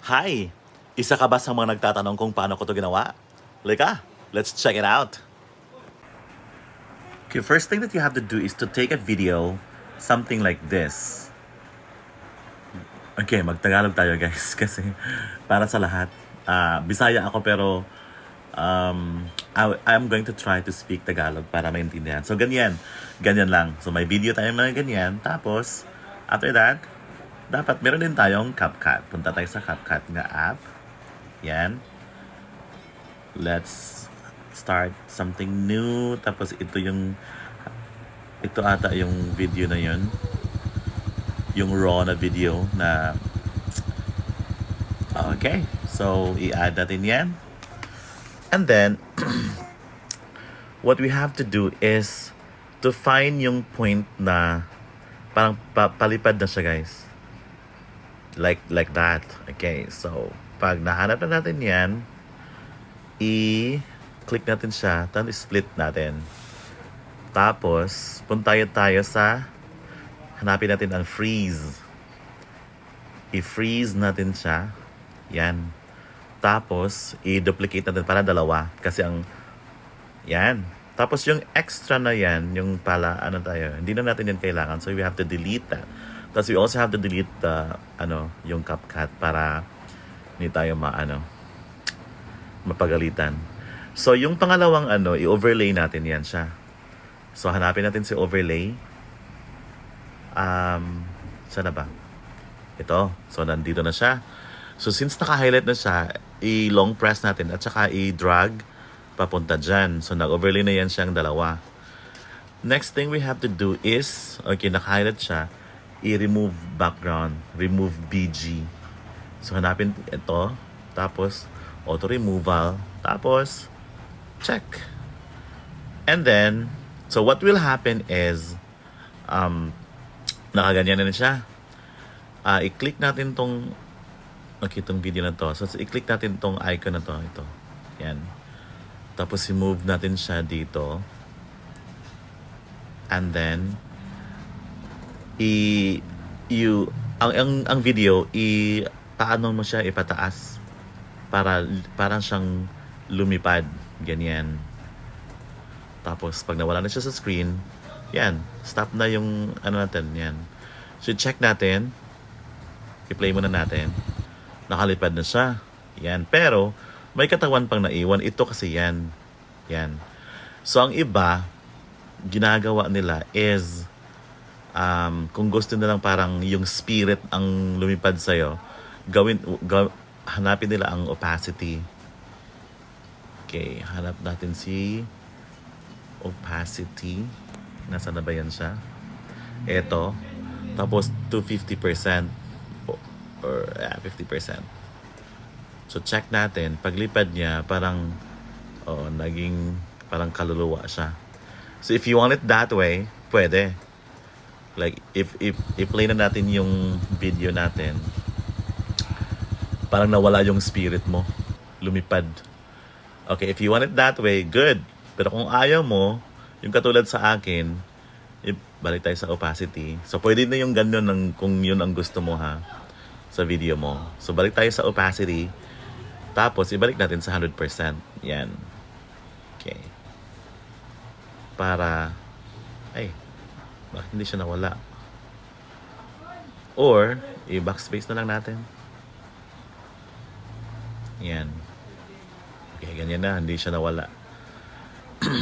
Hi! Isa ka ba sa mga nagtatanong kung paano ko to ginawa? Lika, let's check it out! Okay, first thing that you have to do is to take a video, something like this. Okay, magtagalog tayo guys kasi para sa lahat. Bisaya ako pero I'm going to try to speak Tagalog para maintindihan. So ganyan lang. So may video tayo na ganyan. Tapos, after that, dapat meron din tayong CapCut. Punta tayo sa CapCut nga app. Yan. Let's start something new. Tapos ito ata yung video na yun. Yung raw na video na okay. So, i-add natin yan. And then, what we have to do is to find yung point na parang palipad na siya, guys. Like that. Okay, so, pag nahanap na natin yan, i-click natin siya, tapos split natin. Tapos, punta tayo sa, hanapin natin ang freeze. I-freeze natin siya. Yan. Tapos, i-duplicate natin para dalawa. Kasi yan. Tapos yung extra na yan, yung pala, hindi na natin yan kailangan. So, we have to delete that. Tapos, we also have to delete yung CapCut para hindi tayo mapagalitan. So, yung pangalawang i-overlay natin yan siya. So, hanapin natin si overlay. Saan na ba? Ito. So, nandito na siya. So, since naka-highlight na siya, i-long press natin at saka i-drag papunta dyan. So, nag-overlay na yan siyang dalawa. Next thing we have to do is, okay, naka-highlight siya, i-remove background, remove BG. So, hanapin ito, tapos, auto removal, tapos, check. And then, so what will happen is, nakaganyan na siya. I-click natin tong video na to. So, i-click natin tong icon na to. Ito. Yan. Tapos, i-move natin siya dito. And then, ang video, paano mo siya ipataas parang siyang lumipad. Ganyan. Tapos, pag nawala na siya sa screen, yan. Stop na yung natin. Yan. So, check natin. I-play muna natin. Nakalipad na siya. Yan. Pero, may katawan pang naiwan. Ito kasi yan. Yan. So, ang iba, ginagawa nila is, kung gusto nilang parang yung spirit ang lumipad sa'yo, hanapin nila ang opacity. Okay. Hanap natin si opacity. Nasaan na ba yan siya? Ito. Tapos, to 50%. Or 50%. So, check natin. Paglipad niya, parang naging parang kaluluwa siya. So, if you want it that way, pwede. Like, if play na natin yung video natin, parang nawala yung spirit mo. Lumipad. Okay, if you want it that way, good. Pero kung ayaw mo, yung katulad sa akin, balik tayo sa opacity. So, pwede na yung ganyan kung yun ang gusto mo ha. Sa video mo. So, balik tayo sa opacity. Tapos, ibalik natin sa 100%. Yan. Okay. Para, bakit hindi siya nawala? Or, i-backspace na lang natin. Yan. Okay, ganyan na. Hindi siya nawala.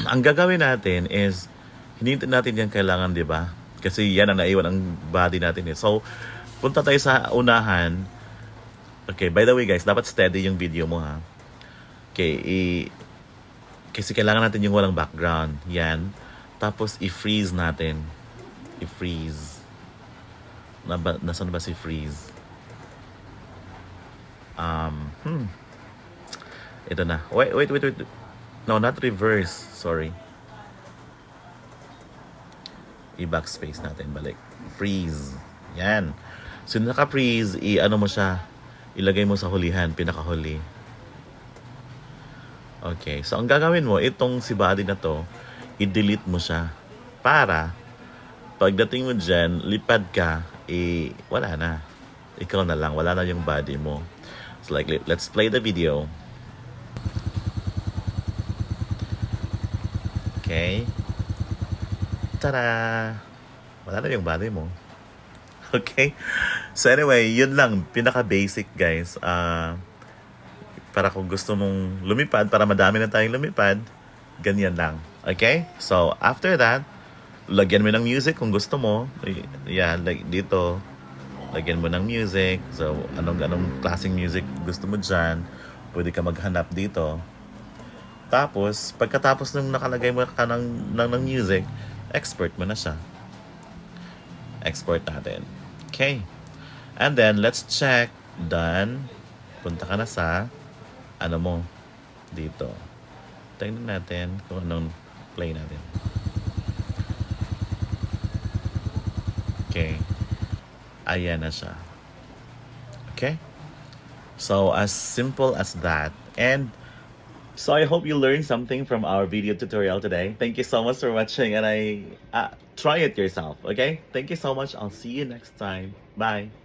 Ang gagawin natin is, hindi natin yan kailangan, di ba? Kasi yan ang naiwan ang body natin eh. So, punta tayo sa unahan. Okay, by the way guys, dapat steady yung video mo ha. Okay, kasi kailangan natin yung walang background. Yan. Tapos, i-freeze natin. I-freeze. Nasaan ba si freeze? Ito na. Wait. No, not reverse. Sorry. I-backspace natin. Balik. Freeze. Yan. So, naka-freeze, mo siya, ilagay mo sa hulihan, pinakahuli. Okay. So, ang gagawin mo, itong si body na to, i-delete mo siya. Para, pagdating mo dyan, lipad ka, wala na. Ikaw na lang, wala na yung body mo. So like, let's play the video. Okay. Tada! Wala na yung body mo. Okay? So anyway, yun lang. Pinaka-basic, guys. Para kung gusto mong lumipad, para madami na tayong lumipad, ganyan lang. Okay? So, after that, lagyan mo ng music kung gusto mo. Yeah, like dito. Lagyan mo ng music. So, anong klaseng music gusto mo dyan. Pwede ka maghanap dito. Tapos, pagkatapos nung nakalagay mo ka ng music, export mo na siya. Export natin. Okay. And then, let's check. Done. Punta ka na sa ano mo dito. Tingnan natin kung anong play natin. Okay. Ayan na siya. Okay? So, as simple as that. And so I hope you learned something from our video tutorial today. Thank you so much for watching, and try it yourself, okay? Thank you so much. I'll see you next time. Bye.